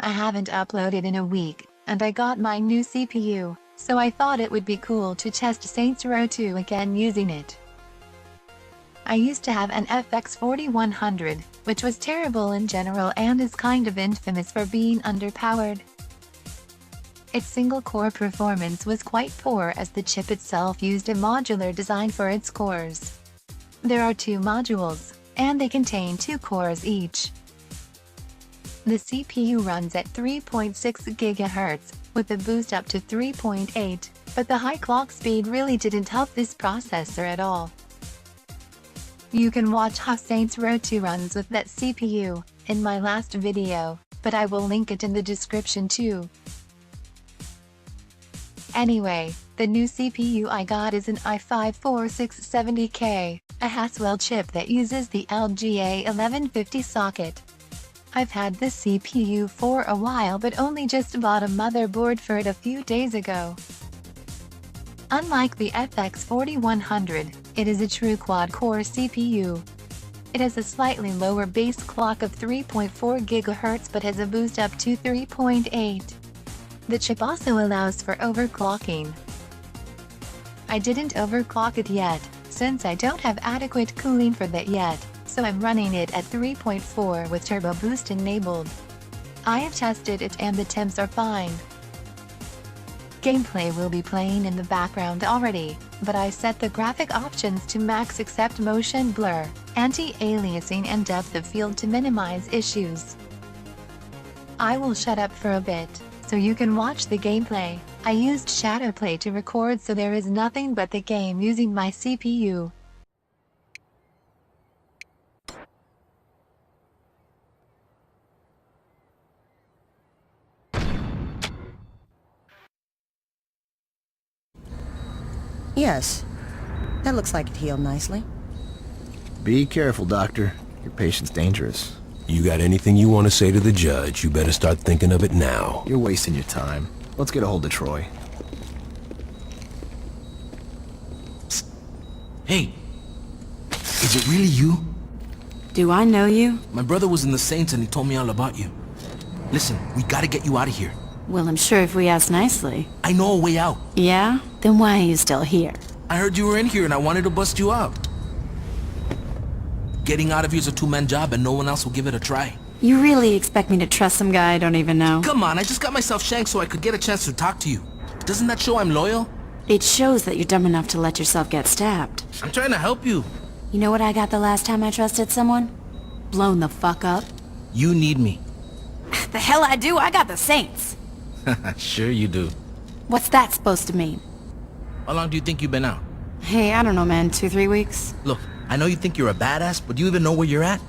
I haven't uploaded in a week, and I got my new CPU, so I thought it would be cool to test Saints Row 2 again using it. I used to have an FX 4100, which was terrible in general and is kind of infamous for being underpowered. Its single-core performance was quite poor as the chip itself used a modular design for its cores. There are 2 modules, and they contain 2 cores each. The CPU runs at 3.6 GHz, with a boost up to 3.8, but the high clock speed really didn't help this processor at all. You can watch how Saints Row 2 runs with that CPU in my last video, but I will link it in the description too. Anyway, the new CPU I got is an i5-4670K, a Haswell chip that uses the LGA 1150 socket. I've had this CPU for a while but only just bought a motherboard for it a few days ago. Unlike the FX 4100, it is a true quad-core CPU. It has a slightly lower base clock of 3.4 GHz but has a boost up to 3.8. The chip also allows for overclocking. I didn't overclock it yet, since I don't have adequate cooling for that yet, so I'm running it at 3.4 with turbo boost enabled. I have tested it and the temps are fine. Gameplay will be playing in the background already, but I set the graphic options to max except motion blur, anti-aliasing and depth of field to minimize issues. I will shut up for a bit, so you can watch the gameplay. I used Shadowplay to record so there is nothing but the game using my CPU. Yes. That looks like it healed nicely. Be careful, Doctor. Your patient's dangerous. You got anything you want to say to the judge, you better start thinking of it now. You're wasting your time. Let's get a hold of Troy. Psst. Hey, is it really you? Do I know you? My brother was in the Saints and he told me all about you. Listen, we gotta get you out of here. Well, I'm sure if we ask nicely. I know a way out. Yeah? Then why are you still here? I heard you were in here and I wanted to bust you out. Getting out of here is a 2-man job and no one else will give it a try. You really expect me to trust some guy I don't even know? Come on, I just got myself shanked so I could get a chance to talk to you. Doesn't that show I'm loyal? It shows that you're dumb enough to let yourself get stabbed. I'm trying to help you. You know what I got the last time I trusted someone? Blown the fuck up. You need me. The hell I do? I got the Saints. Sure you do. What's that supposed to mean? How long do you think you've been out? Hey, I don't know, man. 2-3 weeks? Look, I know you think you're a badass, but do you even know where you're at?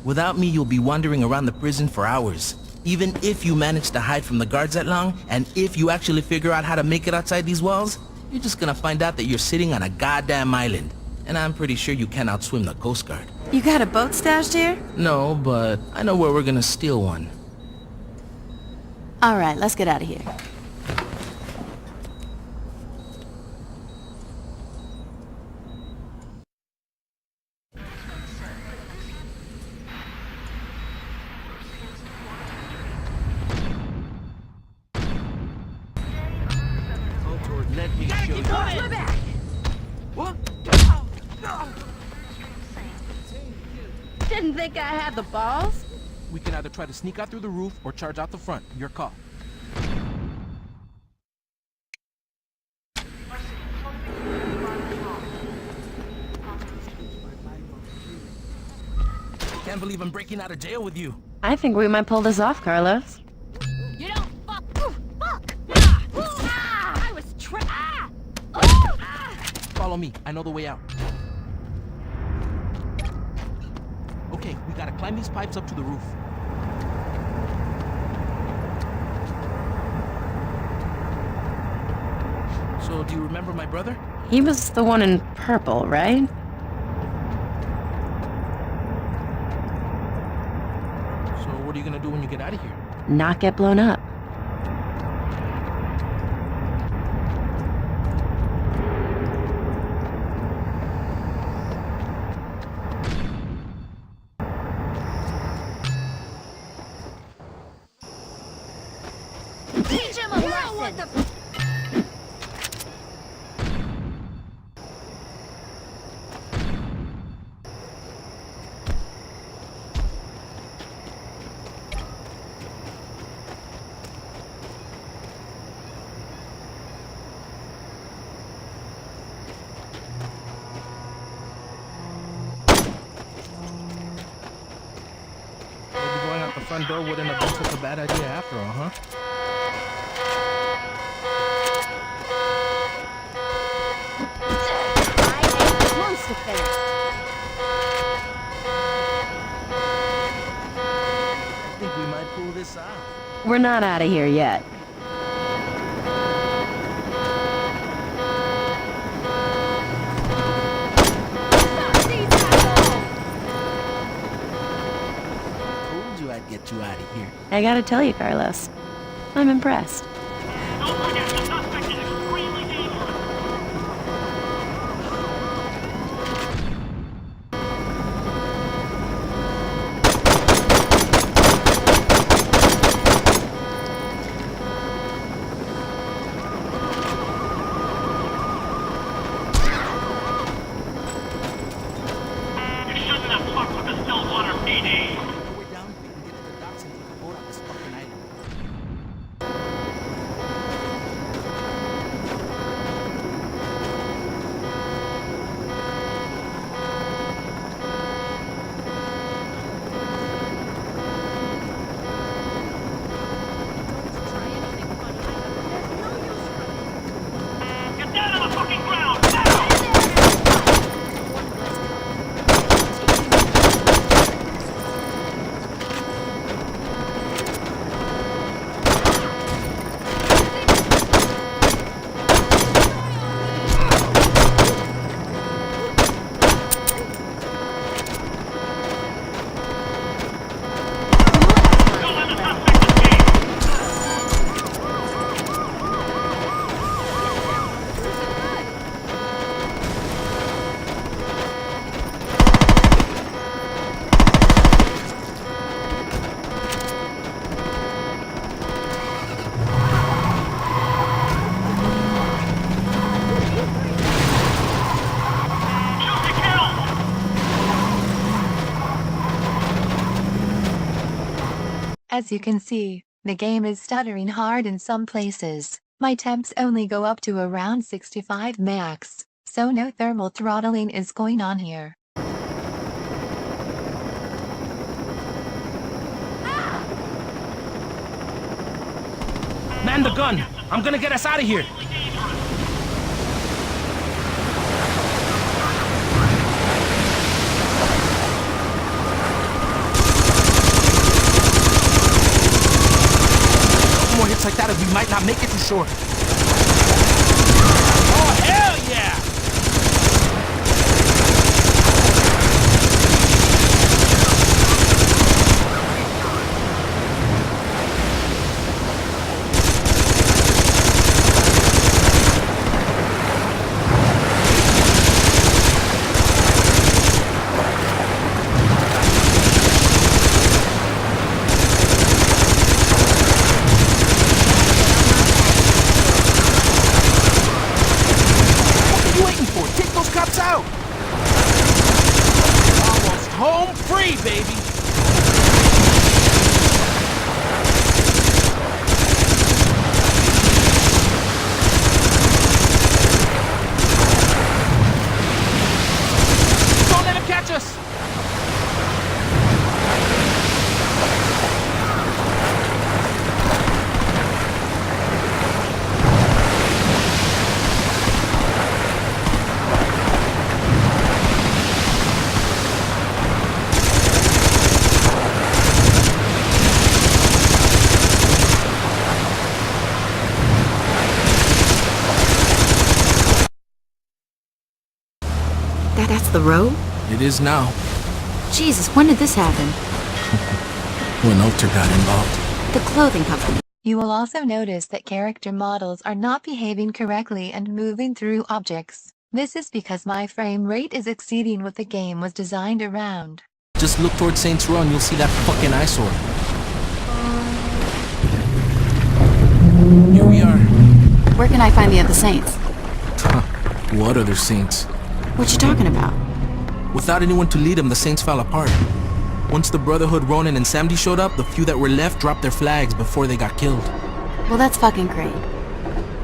Without me, you'll be wandering around the prison for hours. Even if you manage to hide from the guards that long, and if you actually figure out how to make it outside these walls, you're just gonna find out that you're sitting on a goddamn island. And I'm pretty sure you can't outswim the Coast Guard. You got a boat stashed here? No, but I know where we're gonna steal one. Alright, let's get out of here. Let me show you. What? Didn't think I had the balls. We can either try to sneak out through the roof or charge out the front. Your call. Can't believe I'm breaking out of jail with you. I think we might pull this off, Carlos. You don't fuck. Ooh, fuck. Ah, I was Follow me. I know the way out. Okay, we gotta climb these pipes up to the roof. So, do you remember my brother? He was the one in purple, right? So what are you gonna do when you get out of here? Not get blown up. Teach him a lesson! Maybe going out the front door wouldn't have been such a bad idea after all, huh? I am close to finish. I think we might pull this off. We're not out of here yet. Stop these assholes! Told you I'd get you out of here. I gotta tell you, Carlos, I'm impressed. Go way down, we can get to the docks and take a boat off this fucking island. Try anything funny. There's no use running. Get down on the fucking ground! Don't let the suspect escape! Shoot to kill! As you can see, the game is stuttering hard in some places. My temps only go up to around 65 max, so no thermal throttling is going on here. Man the gun! I'm gonna get us out of here! More hits like that and we might not make it to shore. Oh, hell yeah! What are you waiting for? Take those cops out! Almost home free, baby! Don't let him catch us! That's the road? It is now. Jesus, when did this happen? When Ulter got involved. The clothing company. You will also notice that character models are not behaving correctly and moving through objects. This is because my frame rate is exceeding what the game was designed around. Just look towards Saints Row and you'll see that fucking eyesore. Where can I find the other Saints? What other Saints? What you talking about? Without anyone to lead them, the Saints fell apart. Once the Brotherhood, Ronin, and Samdi showed up, the few that were left dropped their flags before they got killed. Well, that's fucking great.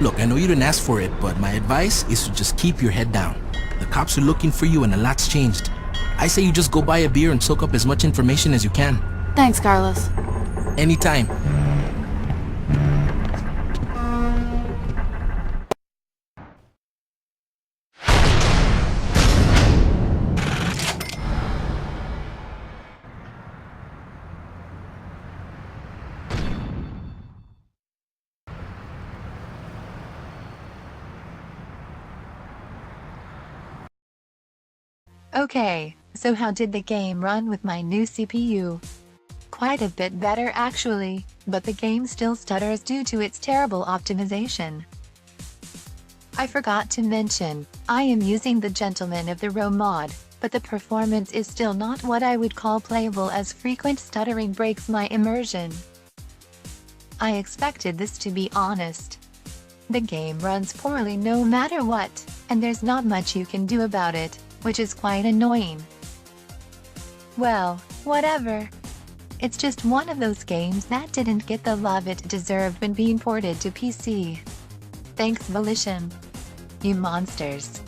Look, I know you didn't ask for it, but my advice is to just keep your head down. The cops are looking for you and a lot's changed. I say you just go buy a beer and soak up as much information as you can. Thanks, Carlos. Anytime. Okay, so how did the game run with my new CPU? Quite a bit better actually, but the game still stutters due to its terrible optimization. I forgot to mention, I am using the Gentleman of the Row mod, but the performance is still not what I would call playable as frequent stuttering breaks my immersion. I expected this, to be honest. The game runs poorly no matter what, and there's not much you can do about it, which is quite annoying. Well, whatever. It's just one of those games that didn't get the love it deserved when being ported to PC. Thanks, Volition. You monsters.